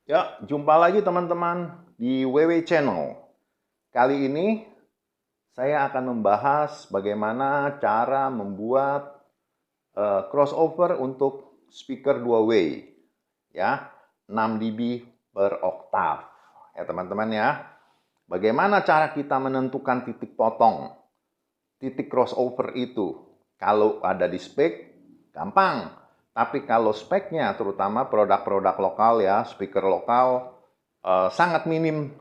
Ya, jumpa lagi teman-teman di WW Channel. Kali ini saya akan membahas bagaimana cara membuat crossover untuk speaker 2-way. Ya, 6 dB per oktav. Ya teman-teman ya. Bagaimana cara kita menentukan titik potong, titik crossover itu? Kalau ada di spek, gampang. Tapi kalau speknya, terutama produk-produk lokal ya, speaker lokal, sangat minim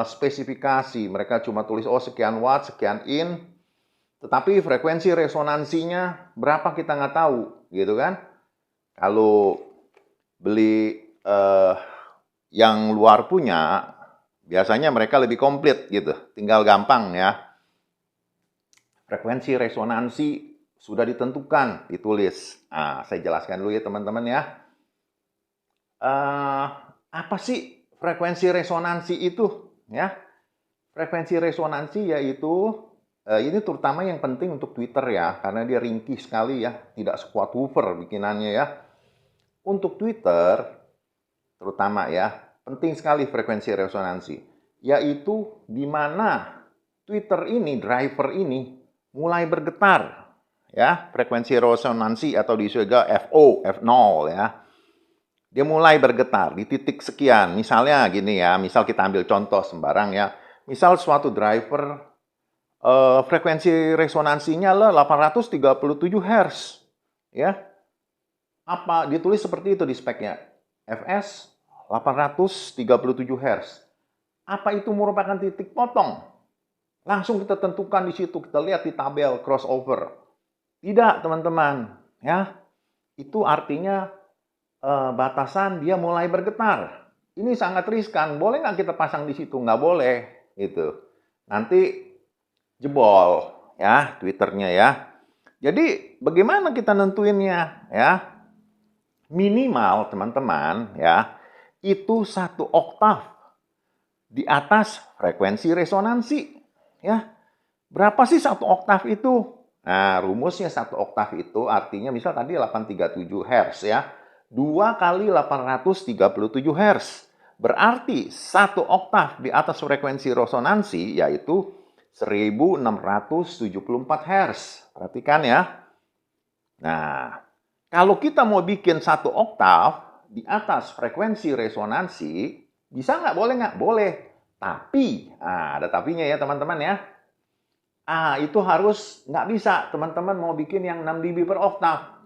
spesifikasi. Mereka cuma tulis, oh sekian watt, sekian in, tetapi frekuensi resonansinya berapa kita nggak tahu, gitu kan? Kalau beli yang luar punya, biasanya mereka lebih komplit gitu, tinggal gampang ya. Frekuensi resonansi sudah ditentukan, ditulis. Nah, saya jelaskan dulu ya teman-teman ya. Apa sih frekuensi resonansi itu? Ya, frekuensi resonansi yaitu ini terutama yang penting untuk Twitter ya, karena dia ringkih sekali ya, tidak sekuat woofer bikinannya ya. Untuk Twitter terutama ya, penting sekali frekuensi resonansi, yaitu di mana Twitter ini, driver ini mulai bergetar ya, frekuensi resonansi atau disebut juga FO, F0 ya. Dia mulai bergetar di titik sekian. Misalnya gini ya, misal kita ambil contoh sembarang ya. Misal suatu driver frekuensi resonansinya 837 Hz. Ya. Apa ditulis seperti itu di speknya? Fs 837 Hz. Apa itu merupakan titik potong? Langsung kita tentukan di situ, kita lihat di tabel crossover. Tidak, teman-teman, ya. Itu artinya batasan dia mulai bergetar. Ini sangat riskan. Boleh nggak kita pasang di situ? Nggak boleh, gitu. Nanti jebol, ya, Twitternya ya. Jadi bagaimana kita nentuinnya, ya? Minimal teman-teman, ya, itu 1 oktav di atas frekuensi resonansi, ya. Berapa sih 1 oktav itu? Nah, rumusnya 1 oktav itu artinya misal tadi 837 Hz ya. 2 kali 837 Hz. Berarti 1 oktav di atas frekuensi resonansi yaitu 1674 Hz. Perhatikan ya. Nah, kalau kita mau bikin 1 oktav di atas frekuensi resonansi, bisa nggak? Boleh nggak? Boleh. Tapi, ada tapinya ya teman-teman ya. Itu harus nggak bisa. Teman-teman mau bikin yang 6 dB per oktav.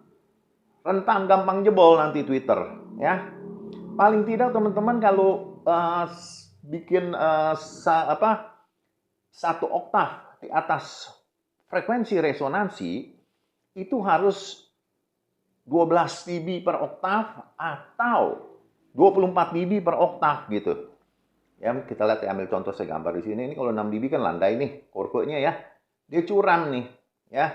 Rentan gampang jebol nanti Twitter. Ya. Paling tidak teman-teman kalau bikin 1 oktav di atas frekuensi resonansi, itu harus 12 dB per oktav atau 24 dB per oktav gitu. Ya, kita lihat ya, ambil contoh saya gambar di sini. Ini kalau 6 dB kan landai nih, kurvanya ya. Dia curam nih, ya.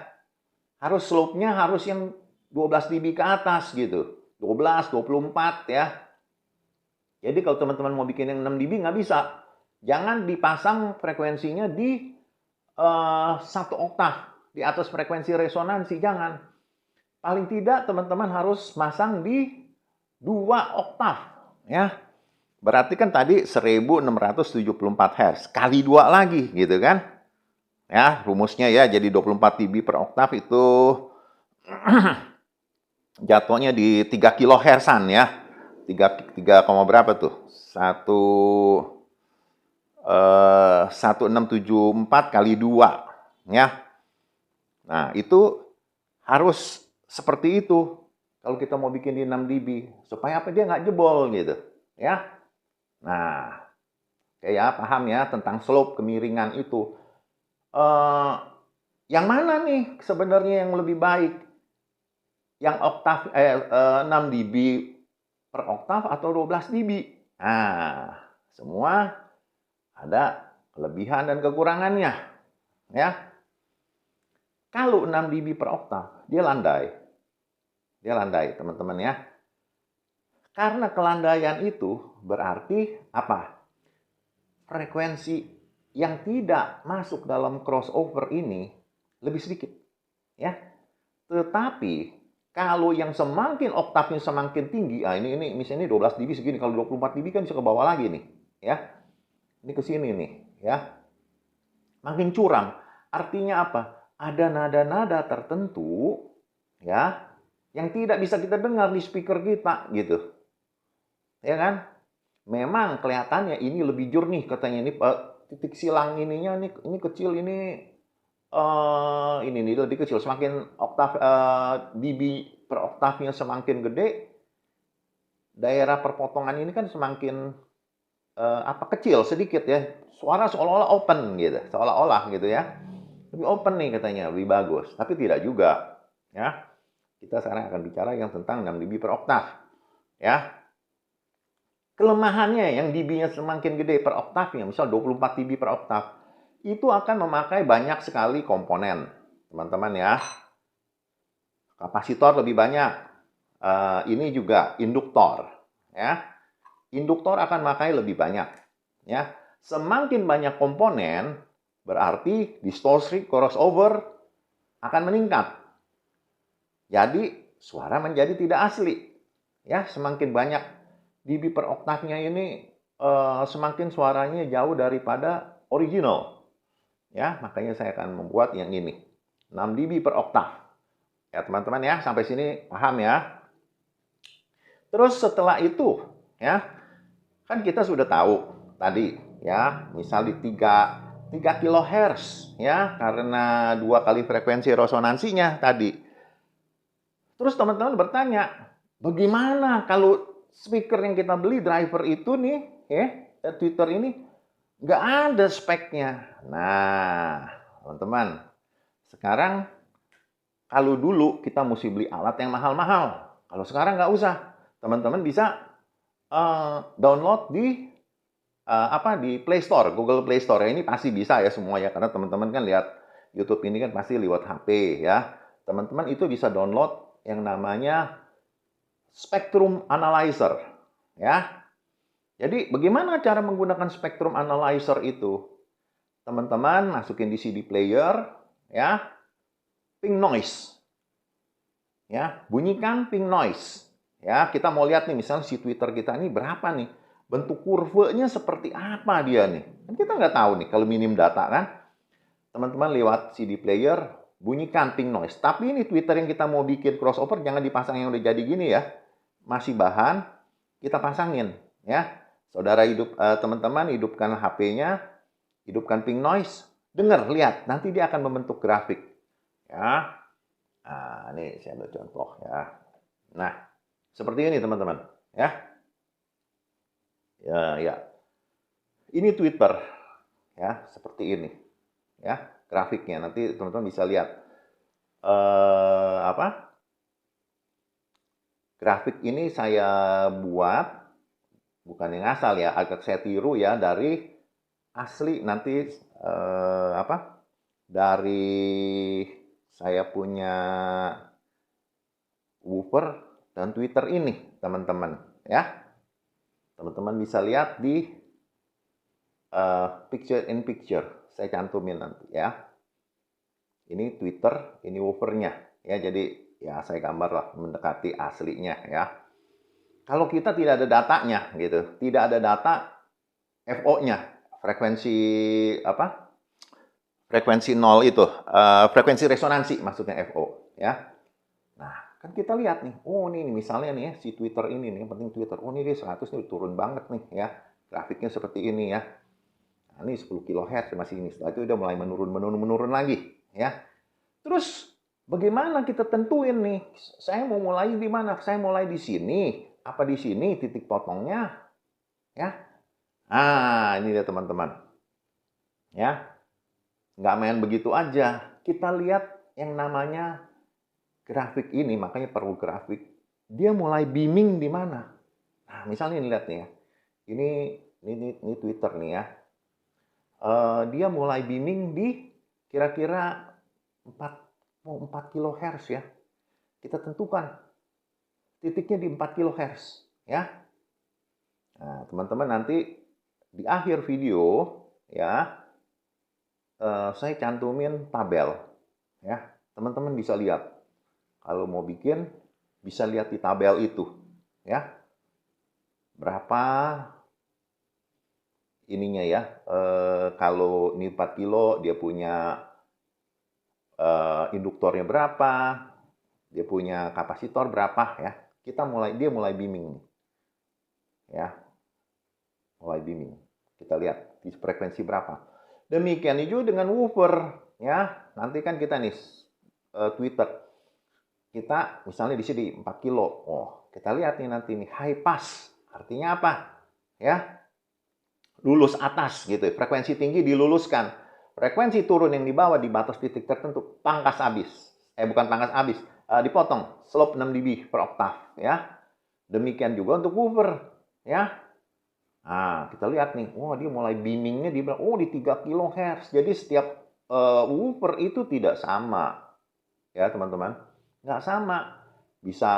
Harus slope-nya harus yang 12 dB ke atas gitu. 12, 24 ya. Jadi kalau teman-teman mau bikin yang 6 dB nggak bisa. Jangan dipasang frekuensinya di 1 oktav di atas frekuensi resonansi, jangan. Paling tidak teman-teman harus masang di 2 oktav ya. Berarti kan tadi 1674 Hz kali 2 lagi gitu kan. Ya, rumusnya ya jadi 24 dB per oktav itu jatuhnya di 3 kHz-an ya. 3 berapa tuh? 1674 kali 2 ya. Nah, itu harus seperti itu. Kalau kita mau bikin di 6 dB supaya apa dia nggak jebol gitu, ya. Nah, kayak paham ya tentang slope kemiringan itu. Yang mana nih sebenarnya yang lebih baik? Yang oktav 6 dB per oktav atau 12 dB? Nah, semua ada kelebihan dan kekurangannya, ya. Kalau 6 dB per oktav, dia landai. Dia landai, teman-teman ya. Karena kelandaian itu berarti apa? Frekuensi yang tidak masuk dalam crossover ini lebih sedikit, ya. Tetapi Kalau yang semakin oktavnya semakin tinggi, ini misalnya 12 dB segini, kalau 24 dB kan bisa ke bawah lagi nih, ya. Ini ke sini nih, ya. Makin curam. Artinya apa? Ada nada-nada tertentu, ya, yang tidak bisa kita dengar di speaker kita, gitu. Ya kan? Memang kelihatannya ini lebih jernih katanya, ini titik silang ininya ini kecil, ini nih lebih kecil, semakin oktav dB per oktavnya semakin gede, daerah perpotongan ini kan semakin kecil sedikit ya, suara seolah-olah open gitu, seolah-olah gitu ya, lebih open nih katanya, lebih bagus, tapi tidak juga ya. Kita sekarang akan bicara yang tentang 6 dB per oktav ya. Kelemahannya yang dB-nya semakin gede per oktavnya, misal 24 dB per oktav, itu akan memakai banyak sekali komponen, teman-teman ya. Kapasitor lebih banyak. Ini juga induktor, ya. Induktor akan memakai lebih banyak, ya. Semakin banyak komponen, berarti distorsi crossover akan meningkat. Jadi suara menjadi tidak asli, ya. Semakin banyak dB per oktavnya ini, semakin suaranya jauh daripada original. Ya, makanya saya akan membuat yang ini. 6 dB per oktav. Ya, teman-teman ya, sampai sini paham ya. Terus setelah itu, ya, kan kita sudah tahu tadi, ya, misal di 3 kHz, ya, karena 2 kali frekuensi resonansinya tadi. Terus teman-teman bertanya, bagaimana kalau speaker yang kita beli driver itu nih, ya, Twitter ini nggak ada speknya. Nah, teman-teman, sekarang kalau dulu kita mesti beli alat yang mahal-mahal. Kalau sekarang nggak usah. Teman-teman bisa download di Play Store, Google Play Store. Ini pasti bisa ya semua ya, karena teman-teman kan lihat YouTube ini kan pasti lewat HP ya. Teman-teman itu bisa download yang namanya Spectrum Analyzer ya. Jadi bagaimana cara menggunakan Spectrum Analyzer itu? Teman-teman masukin di CD player ya, pink noise. Ya, bunyikan pink noise. Ya, kita mau lihat nih misalnya si Twitter kita ini berapa nih? Bentuk kurvanya seperti apa dia nih? Kan kita nggak tahu nih kalau minim data kan. Teman-teman lewat CD player bunyikan pink noise. Tapi ini Twitter yang kita mau bikin crossover jangan dipasang yang udah jadi gini ya. Masih bahan, kita pasangin ya. Saudara teman-teman hidupkan HP-nya, hidupkan pink noise, dengar, lihat, nanti dia akan membentuk grafik ya. Nah, ini saya ambil contoh ya. Nah, seperti ini teman-teman ya. Ya. Ini Twitter ya, seperti ini. Ya, grafiknya nanti teman-teman bisa lihat grafik ini saya buat bukan yang asal ya, agak saya tiru ya dari asli nanti dari saya punya woofer dan Twitter ini, teman-teman ya. Teman-teman bisa lihat di picture in picture. Saya cantumin nanti ya. Ini Twitter, ini woofernya ya. Jadi ya saya gambar lah mendekati aslinya ya. Kalau kita tidak ada datanya gitu, tidak ada data FO-nya, frekuensi nol itu, frekuensi resonansi maksudnya FO ya. Nah, kan kita lihat nih, oh ini misalnya nih ya, si Twitter ini nih, yang penting Twitter, oh ini dia 100 nih turun banget nih ya, grafiknya seperti ini ya. Nah, ini 10 kHz masih ini, setelah itu udah mulai menurun lagi ya. Terus bagaimana kita tentuin nih, saya mau mulai di mana? Saya mulai di sini, apa di sini titik potongnya ya. Ah, ini dia teman-teman ya. Nggak main begitu aja. Kita lihat yang namanya grafik ini, makanya perlu grafik. Dia mulai beaming di mana? Nah, misalnya ini lihat nih ya. Ini Twitter nih ya. Dia mulai beaming di kira-kira 4 kHz ya. Kita tentukan titiknya di 4 kHz ya. Nah, teman-teman nanti di akhir video ya, saya cantumin tabel ya. Teman-teman bisa lihat kalau mau bikin Bisa lihat di tabel itu, ya. Berapa ininya ya, kalau ini 4 kilo, dia punya induktornya berapa, dia punya kapasitor berapa ya. Dia mulai beaming, ya, mulai beaming. Kita lihat di frekuensi berapa. Demikian juga dengan woofer, ya. Nanti kan kita nih Twitter, kita misalnya di sini 4 kilo. Oh, kita lihat nih nanti nih high pass. Artinya apa? Ya, lulus atas gitu. Frekuensi tinggi diluluskan. Frekuensi turun yang dibawa di batas titik tertentu pangkas habis. Bukan pangkas habis, dipotong. Slope 6 dB per oktav, ya. Demikian juga untuk woofer, ya. Nah, kita lihat nih, wah dia mulai beamingnya di 3 kHz. Jadi setiap woofer itu tidak sama, ya teman-teman. Nggak sama. Bisa,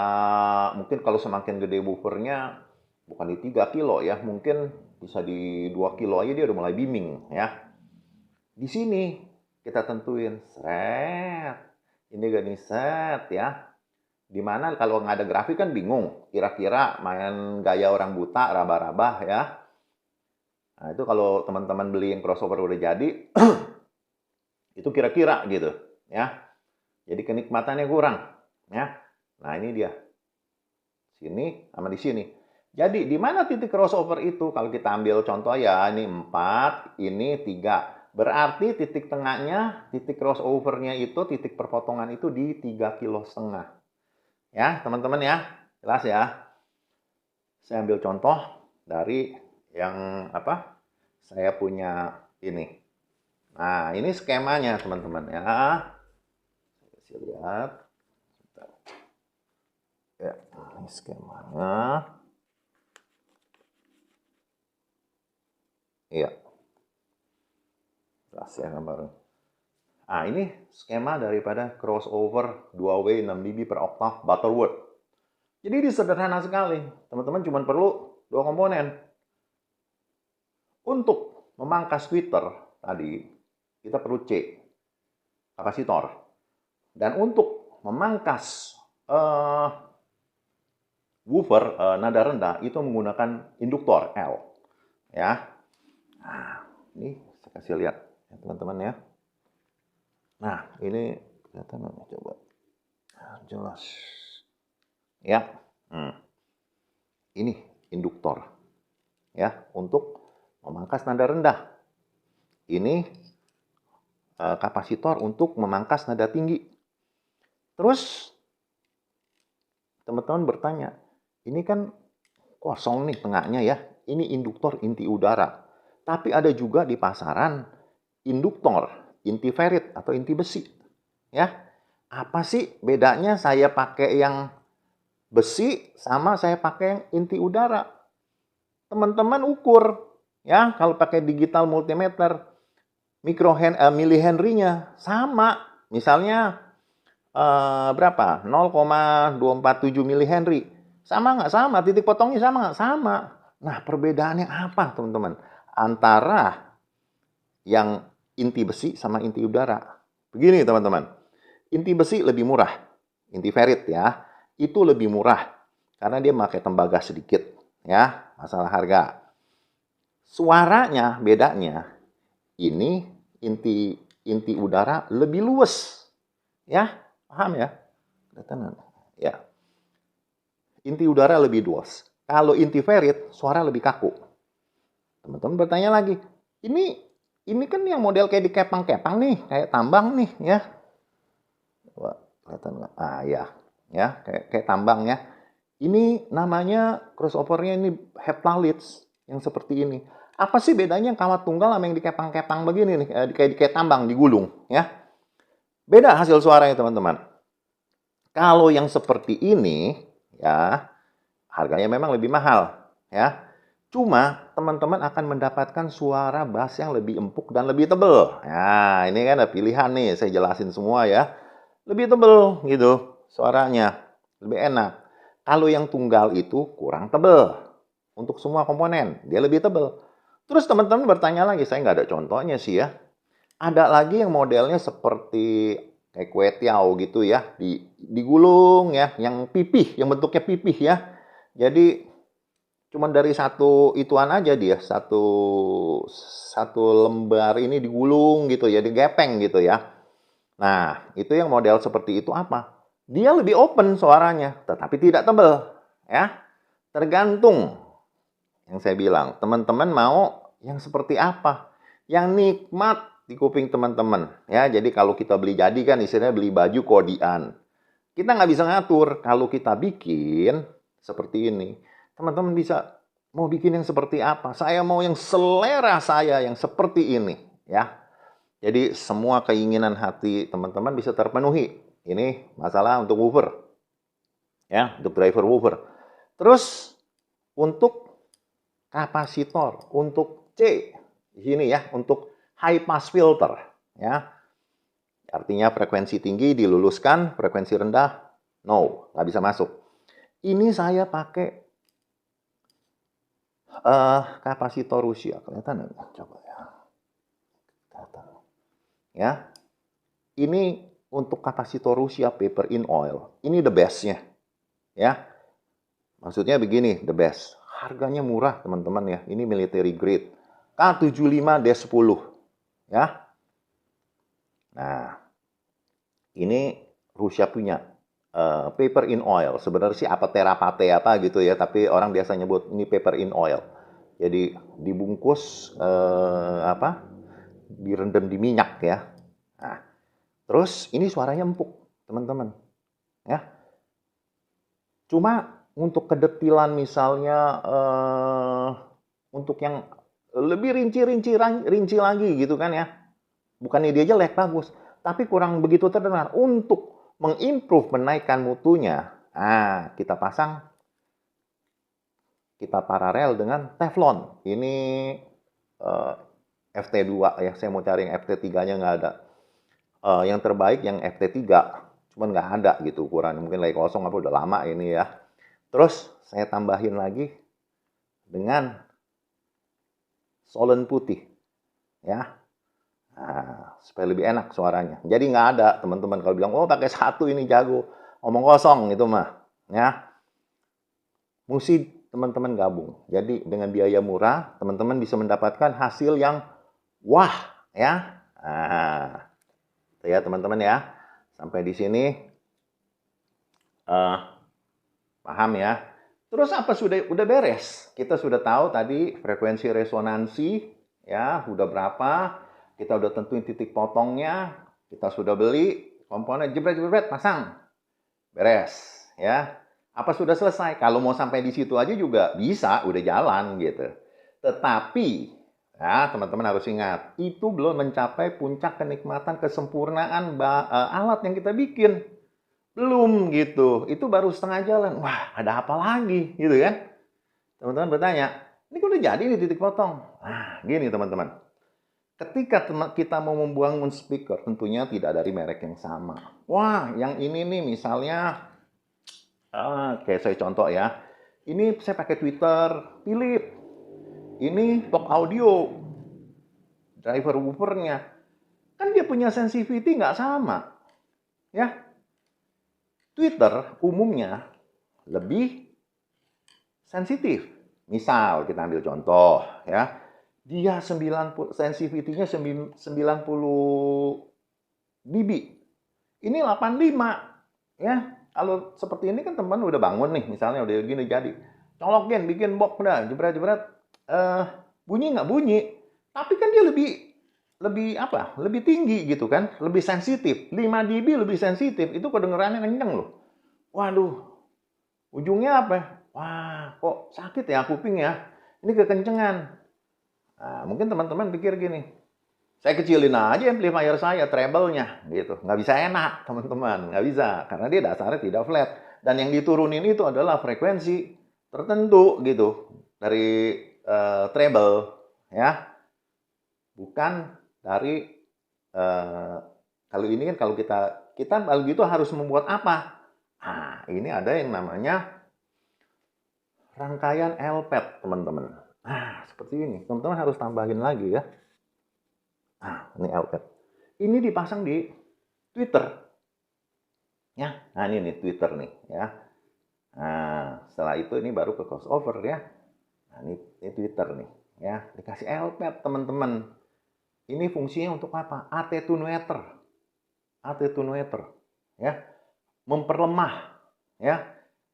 mungkin kalau semakin gede woofernya, bukan di 3 kilo ya, mungkin bisa di 2 kilo aja dia udah mulai beaming, ya. Di sini kita tentuin, seret. Ini gak nih, set, ya. Dimana kalau nggak ada grafik kan bingung. Kira-kira main gaya orang buta, raba-raba ya. Nah itu kalau teman-teman beli yang crossover udah jadi, itu kira-kira gitu ya. Jadi kenikmatannya kurang ya. Nah ini dia. Sini sama di sini. Jadi di mana titik crossover itu? Kalau kita ambil contoh ya, ini 4, ini 3. Berarti titik tengahnya, titik crossover-nya itu, titik perpotongan itu di 3,5 kilo. Ya, teman-teman ya. Jelas ya. Saya ambil contoh dari yang apa? Saya punya ini. Nah, ini skemanya, teman-teman ya. Saya lihat. Ya, ini skemanya. Iya. Jelas ya gambarnya. Nah, ini skema daripada crossover 2W 6 dB per oktav Butterworth. Jadi ini sederhana sekali. Teman-teman cuma perlu 2 komponen. Untuk memangkas tweeter tadi, kita perlu C, kapasitor. Dan untuk memangkas woofer nada rendah, itu menggunakan induktor L. Ya. Nah, ini saya kasih lihat ya, teman-teman ya. Nah, ini kelihatan nggak? Coba. Nah, jelas. Ya. Ini induktor. Ya, untuk memangkas nada rendah. Ini kapasitor untuk memangkas nada tinggi. Terus, teman-teman bertanya, ini kan kosong nih tengahnya ya. Ini induktor inti udara. Tapi ada juga di pasaran induktor inti ferrit atau inti besi. Ya, apa sih bedanya saya pakai yang besi sama saya pakai yang inti udara? Teman-teman ukur ya, kalau pakai digital multimeter milihenry-nya sama. Misalnya berapa? 0,247 milihenry. Sama nggak? Sama. Titik potongnya sama nggak? Sama. Nah, perbedaannya apa, teman-teman? Antara yang inti besi sama inti udara. Begini, teman-teman. Inti besi lebih murah. Inti ferrit ya. Itu lebih murah. Karena dia pakai tembaga sedikit. Ya, masalah harga. Suaranya, bedanya. Ini inti udara lebih luwes. Ya, paham ya? Ya. Inti udara lebih luas. Kalau inti ferrit, suara lebih kaku. Teman-teman bertanya lagi, ini kan yang model kayak dikepang-kepang nih, kayak tambang nih, ya. Wah, kelihatan nggak? Ah, ya, kayak tambang ya. Ini namanya crossover-nya ini heptalids yang seperti ini. Apa sih bedanya kawat tunggal sama yang dikepang-kepang begini nih, kayak tambang digulung, ya? Beda hasil suaranya, teman-teman. Kalau yang seperti ini, ya, harganya memang lebih mahal, ya. Cuma teman-teman akan mendapatkan suara bass yang lebih empuk dan lebih tebal. Nah, ini kan ada pilihan nih, saya jelasin semua ya. Lebih tebal gitu suaranya, lebih enak. Kalau yang tunggal itu kurang tebal. Untuk semua komponen, dia lebih tebal. Terus teman-teman bertanya lagi, saya nggak ada contohnya sih ya. Ada lagi yang modelnya seperti kayak kue tiaw gitu ya, digulung ya, yang pipih, yang bentuknya pipih ya. Jadi cuman dari satu ituan aja dia, satu lembar ini digulung gitu ya, digepeng gitu ya. Nah, itu yang model seperti itu apa? Dia lebih open suaranya, tetapi tidak tebal ya. Tergantung yang saya bilang, teman-teman mau yang seperti apa? Yang nikmat di kuping teman-teman ya. Jadi kalau kita beli jadi kan istilahnya beli baju kodian. Kita nggak bisa ngatur. Kalau kita bikin seperti ini, teman-teman bisa mau bikin yang seperti apa? Saya mau yang selera saya yang seperti ini ya. Jadi semua keinginan hati teman-teman bisa terpenuhi. Ini masalah untuk woofer ya, untuk driver woofer. Terus untuk kapasitor, untuk C di sini ya, untuk high pass filter ya. Artinya frekuensi tinggi diluluskan, frekuensi rendah no, nggak bisa masuk. Ini saya pakai kapasitor Rusia, kelihatan nggak? Coba ya. Kelihatan. Ya, ini untuk kapasitor Rusia paper in oil. Ini the best-nya. Ya, maksudnya begini, the best. Harganya murah teman-teman ya. Ini military grade. K75D10. Ya. Nah, ini Rusia punya paper in oil. Sebenarnya sih apa terapate apa gitu ya, tapi orang biasa nyebut ini paper in oil. Jadi dibungkus direndam di minyak ya. Nah, terus ini suaranya empuk, teman-teman. Ya. Cuma untuk kedetilan misalnya untuk yang lebih rinci lagi gitu kan ya. Bukannya dia jelek, bagus. Tapi kurang begitu terdengar. Untuk mengimprove, menaikkan mutunya, kita pasang, kita paralel dengan Teflon. Ini FT2 ya, saya mau cari yang FT3-nya nggak ada. Yang terbaik yang FT3, cuman nggak ada gitu ukuran. Mungkin lagi kosong apa udah lama ini ya. Terus saya tambahin lagi dengan solen putih ya. Nah, supaya lebih enak suaranya. Jadi nggak ada teman-teman kalau bilang, oh pakai satu ini jago. Omong kosong itu mah. Ya. Mesti teman-teman gabung. Jadi dengan biaya murah, teman-teman bisa mendapatkan hasil yang wah. Ya. Nah, itu ya teman-teman ya. Sampai di sini paham ya. Terus apa udah beres? Kita sudah tahu tadi frekuensi resonansi ya, udah berapa? Kita udah tentuin titik potongnya, kita sudah beli komponen, jebret-jebret, pasang. Beres, ya. Apa sudah selesai? Kalau mau sampai di situ aja juga bisa, udah jalan gitu. Tetapi, ya teman-teman harus ingat, itu belum mencapai puncak kenikmatan kesempurnaan alat yang kita bikin. Belum gitu, itu baru setengah jalan. Wah, ada apa lagi gitu kan? Teman-teman bertanya, ini kan udah jadi nih titik potong. Nah, gini teman-teman. Ketika kita mau membangun speaker, tentunya tidak dari merek yang sama. Wah, yang ini nih misalnya, kayak saya contoh ya. Ini saya pakai Twitter, Philips. Ini Talk Audio, driver woofernya. Kan dia punya sensitivity nggak sama. Ya, Twitter umumnya lebih sensitif. Misal kita ambil contoh ya. Dia 90 sensitivity-nya 90 dB. Ini 85 ya. Kalau seperti ini kan teman udah bangun nih, misalnya udah gini jadi. Colokin, bikin box dah, jebret-jebret. Bunyi nggak bunyi. Tapi kan dia lebih tinggi gitu kan, lebih sensitif. 5 dB lebih sensitif. Itu kedengarannya kenceng loh. Waduh. Ujungnya apa? Wah, kok sakit ya kuping ya. Ini kekencengan. Nah, mungkin teman-teman pikir gini, saya kecilin aja amplifier saya, treble-nya gitu. Nggak bisa enak, teman-teman. Nggak bisa, karena dia dasarnya tidak flat. Dan yang diturunin itu adalah frekuensi tertentu gitu, dari treble, ya. Bukan dari, kalau ini kan kalau kita kalau gitu harus membuat apa? Nah, ini ada yang namanya rangkaian LPAD, teman-teman. Nah, seperti ini. Teman-teman harus tambahin lagi ya. Nah, ini LPAD. Ini dipasang di Twitter. Ya, nah ini nih Twitter nih ya. Nah, setelah itu ini baru ke crossover ya. Nah, ini Twitter nih ya. Dikasih LPAD teman-teman. Ini fungsinya untuk apa? attenuator. Attenuator ya. Memperlemah ya.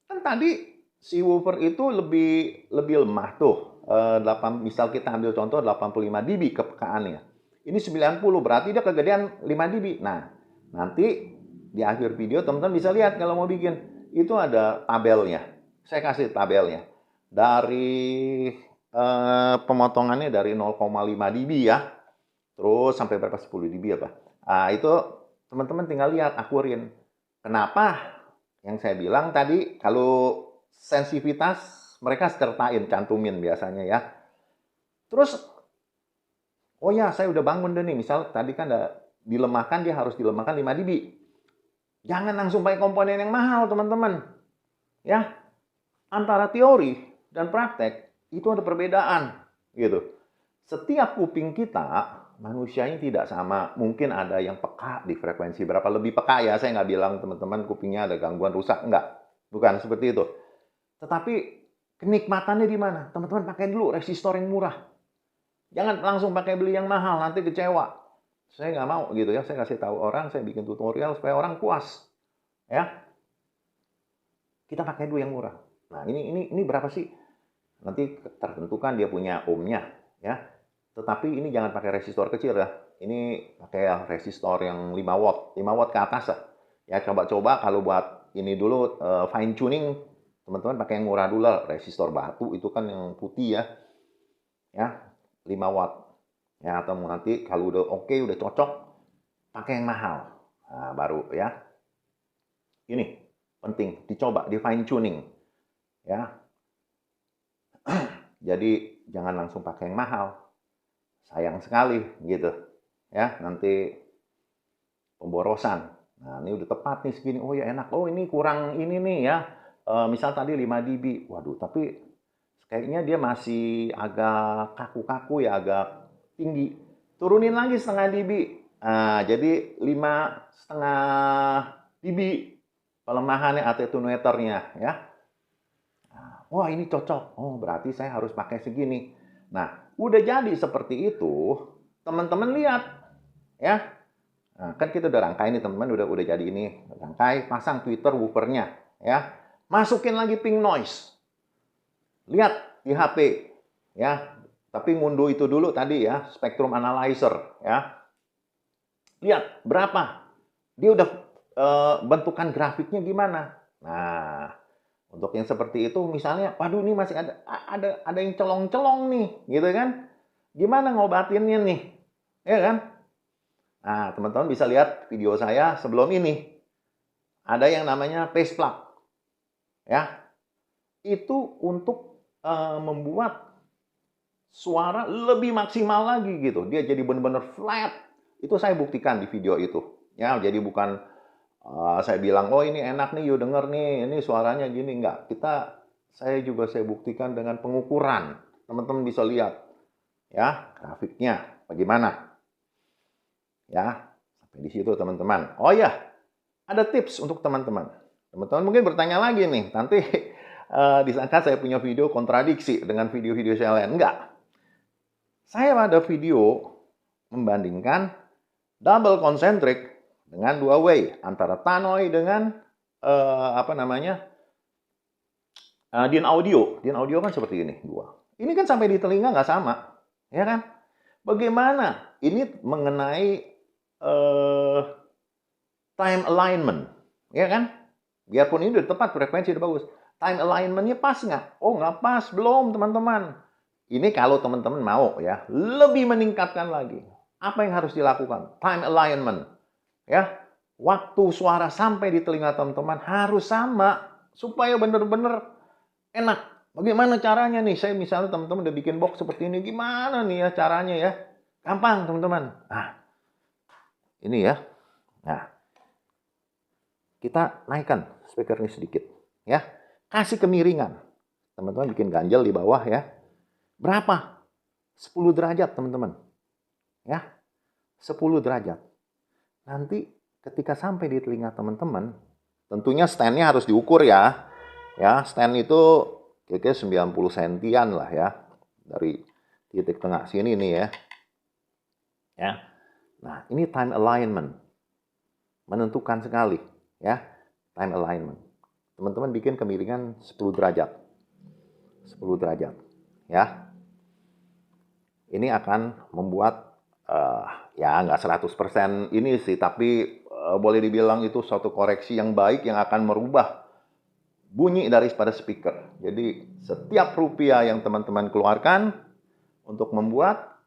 Kan tadi si woofer itu lebih lemah tuh. 8, misal kita ambil contoh 85 dB kepekaannya. Ini 90 berarti dia kegedean 5 dB. Nah, nanti di akhir video teman-teman bisa lihat kalau mau bikin. Itu ada tabelnya. Saya kasih tabelnya. Dari pemotongannya dari 0,5 dB ya. Terus sampai berapa 10 dB apa. Nah, itu teman-teman tinggal lihat, akurin. Kenapa? Yang saya bilang tadi, kalau sensitivitas mereka sertain, cantumin biasanya ya. Terus, oh ya saya udah bangun deh nih, misal tadi kan ada dilemahkan, dia harus dilemahkan 5 dB. Jangan langsung pakai komponen yang mahal teman-teman. Ya, antara teori dan praktek itu ada perbedaan gitu. Setiap kuping kita manusia ini tidak sama. Mungkin ada yang peka di frekuensi berapa, lebih peka ya. Saya nggak bilang teman-teman kupingnya ada gangguan rusak, enggak. Bukan seperti itu. Tetapi kenikmatannya di mana? Teman-teman pakai dulu resistor yang murah. Jangan langsung pakai beli yang mahal, nanti kecewa. Saya nggak mau gitu ya. Saya kasih tahu orang, saya bikin tutorial supaya orang puas. Ya, kita pakai dulu yang murah. Nah, ini berapa sih? Nanti tertentukan dia punya ohmnya, ya. Tetapi ini jangan pakai resistor kecil ya. Ini pakai resistor yang 5 watt, 5 watt ke atas lah. Ya, coba-coba kalau buat ini dulu fine tuning, teman-teman pakai yang murah dulu lah. Resistor batu itu kan yang putih ya. Ya, 5 watt. Ya, atau nanti kalau udah oke, udah cocok, pakai yang mahal. Nah, baru ya. Ini penting dicoba, di fine tuning. Ya. Jadi jangan langsung pakai yang mahal. Sayang sekali gitu. Ya, nanti pemborosan. Nah, ini udah tepat nih segini. Oh ya enak. Oh, ini kurang ini nih ya. Misal tadi 5 dB. Waduh, tapi kayaknya dia masih agak kaku-kaku ya, agak tinggi. Turunin lagi setengah dB. Nah, jadi 5,5 dB pelemahannya attenuatornya ya. Wah, ini cocok. Oh, berarti saya harus pakai segini. Nah, udah jadi seperti itu, teman-teman lihat ya. Nah, kan kita udah rangkai nih teman-teman, udah jadi ini. Rangkai, pasang tweeter woofernya ya. Masukin lagi pink noise. Lihat di HP ya. Tapi ngunduh itu dulu tadi ya, spectrum analyzer ya. Lihat berapa. Dia udah bentukan grafiknya gimana. Nah, untuk yang seperti itu misalnya, waduh ini masih ada yang celong-celong nih, gitu kan? Gimana ngobatinnya nih? Ya kan? Nah, teman-teman bisa lihat video saya sebelum ini. Ada yang namanya pace plug. Ya. Itu untuk membuat suara lebih maksimal lagi gitu. Dia jadi benar-benar flat. Itu saya buktikan di video itu. Ya, jadi bukan saya bilang, oh ini enak nih, yuk denger nih, ini suaranya gini. Enggak, saya buktikan dengan pengukuran. Teman-teman bisa lihat, ya, grafiknya bagaimana. Ya, sampai di situ teman-teman. Oh ya, ada tips untuk teman-teman. Teman-teman mungkin bertanya lagi nih, nanti disangka saya punya video kontradiksi dengan video-video saya lain. Enggak. Saya ada video membandingkan double concentric dengan dua way antara Tannoy dengan DIN audio. DIN audio kan seperti ini dua. Ini kan sampai di telinga nggak sama, ya kan? Bagaimana? Ini mengenai time alignment, ya kan? Biarpun ini udah tepat frekuensi udah bagus, time alignmentnya pas nggak? Oh nggak pas, belum teman-teman. Ini kalau teman-teman mau ya lebih meningkatkan lagi. Apa yang harus dilakukan? Time alignment. Ya, waktu suara sampai di telinga teman-teman harus sama supaya benar-benar enak. Bagaimana caranya nih? Saya misalnya teman-teman udah bikin box seperti ini, gimana nih ya caranya ya? Gampang teman-teman. Nah, ini ya. Nah, kita naikkan speaker ini sedikit, ya. Kasih kemiringan. Teman-teman bikin ganjel di bawah ya. Berapa? 10 derajat teman-teman. Ya, 10 derajat. Nanti ketika sampai di telinga teman-teman, Tentunya stand-nya harus diukur ya. Ya, stand itu kira-kira 90 sentian lah ya. Dari titik tengah sini nih ya. Ya. Nah, ini time alignment. Menentukan sekali ya, time alignment. Teman-teman bikin kemiringan 10 derajat. 10 derajat ya. Ini akan membuat ya nggak 100% ini sih, tapi boleh dibilang itu suatu koreksi yang baik yang akan merubah bunyi daripada speaker. Jadi setiap rupiah yang teman-teman keluarkan untuk membuat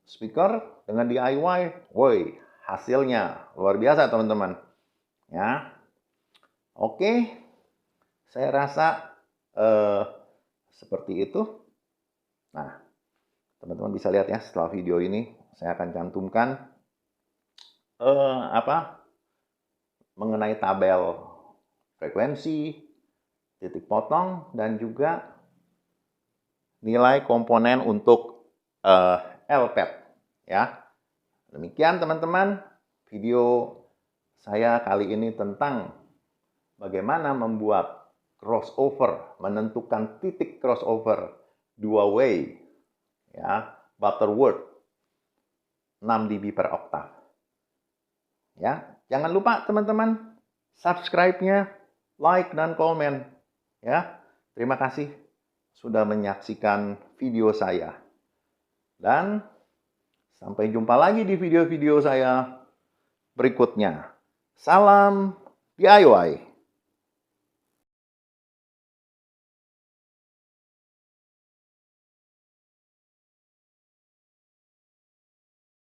speaker dengan DIY, woi, hasilnya luar biasa teman-teman. Ya, oke, saya rasa seperti itu. Nah, teman-teman bisa lihat ya setelah video ini saya akan cantumkan mengenai tabel frekuensi, titik potong, dan juga nilai komponen untuk LPAD ya. Demikian teman-teman video saya kali ini tentang bagaimana membuat crossover, menentukan titik crossover dua way ya, Butterworth 6 dB per oktav. Ya, jangan lupa teman-teman subscribe-nya, like dan komen ya. Terima kasih sudah menyaksikan video saya. Dan sampai jumpa lagi di video-video saya berikutnya. Salam DIY.